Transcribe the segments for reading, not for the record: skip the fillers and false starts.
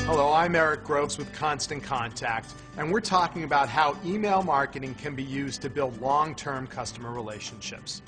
Hello, I'm Eric Groves with Constant Contact, and we're talking about how email marketing can be used to build long-term customer relationships.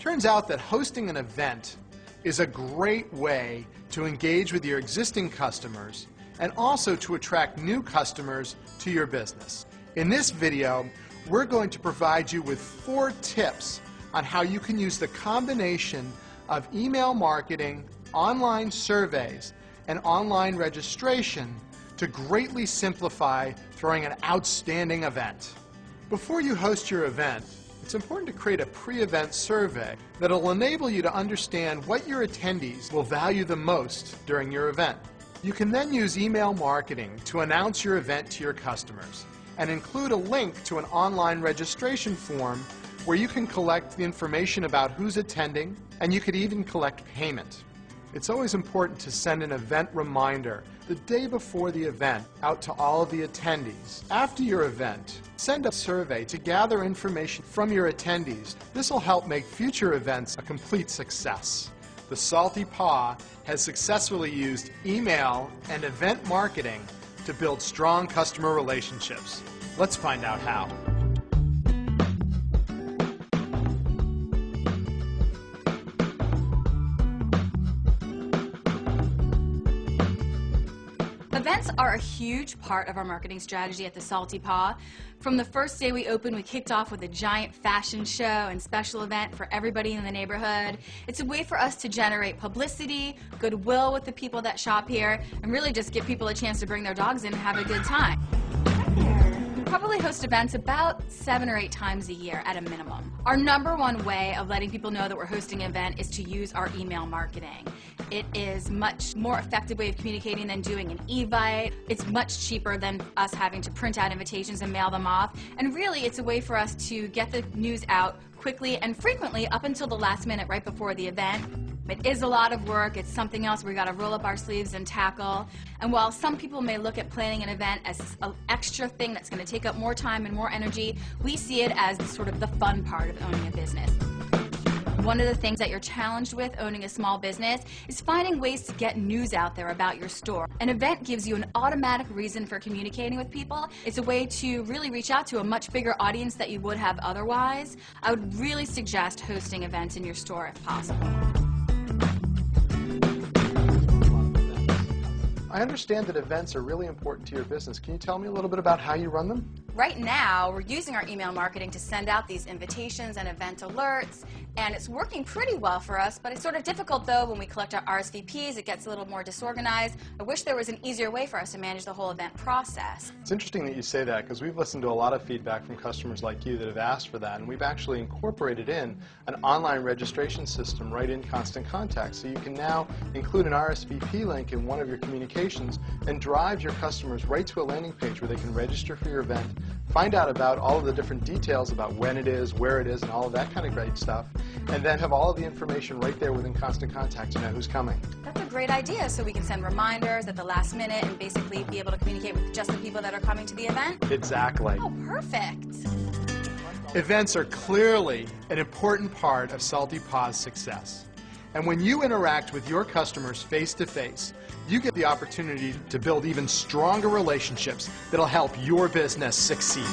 Turns out that hosting an event is a great way to engage with your existing customers and also to attract new customers to your business. In this video, we're going to provide you with 4 tips on how you can use the combination of email marketing, online surveys, and online registration to greatly simplify throwing an outstanding event. Before you host your event, it's important to create a pre-event survey that will enable you to understand what your attendees will value the most during your event. You can then use email marketing to announce your event to your customers and include a link to an online registration form where you can collect the information about who's attending, and you could even collect payment. It's always important to send an event reminder the day before the event out to all of the attendees. After your event, send a survey to gather information from your attendees. This will help make future events a complete success. The Salty Paw has successfully used email and event marketing to build strong customer relationships. Let's find out how. Events are a huge part of our marketing strategy at the Salty Paw. From the first day we opened, we kicked off with a giant fashion show and special event for everybody in the neighborhood. It's a way for us to generate publicity, goodwill with the people that shop here, and really just give people a chance to bring their dogs in and have a good time. We probably host events about 7 or 8 times a year at a minimum. Our #1 way of letting people know that we're hosting an event is to use our email marketing. It is much more effective way of communicating than doing an e-vite. It's much cheaper than us having to print out invitations and mail them off. And really, it's a way for us to get the news out quickly and frequently up until the last minute right before the event. It is a lot of work. It's something else we've got to roll up our sleeves and tackle. And while some people may look at planning an event as an extra thing that's going to take up more time and more energy, we see it as sort of the fun part of owning a business. One of the things that you're challenged with owning a small business is finding ways to get news out there about your store. An event gives you an automatic reason for communicating with people. It's a way to really reach out to a much bigger audience that you would have otherwise. I would really suggest hosting events in your store if possible. I understand that events are really important to your business. Can you tell me a little bit about how you run them? Right now, we're using our email marketing to send out these invitations and event alerts, and it's working pretty well for us, but it's sort of difficult though when we collect our RSVPs. It gets a little more disorganized. I wish there was an easier way for us to manage the whole event process. It's interesting that you say that, because we've listened to a lot of feedback from customers like you that have asked for that, and we've actually incorporated in an online registration system right in Constant Contact. So you can now include an RSVP link in one of your communications and drive your customers right to a landing page where they can register for your event, find out about all of the different details about when it is, where it is, and all of that kind of great stuff, and then have all of the information right there within Constant Contact to know who's coming. That's a great idea, so we can send reminders at the last minute and basically be able to communicate with just the people that are coming to the event? Exactly. Oh, perfect. Events are clearly an important part of Salty Paw's success. And when you interact with your customers face-to-face, you get the opportunity to build even stronger relationships that'll help your business succeed.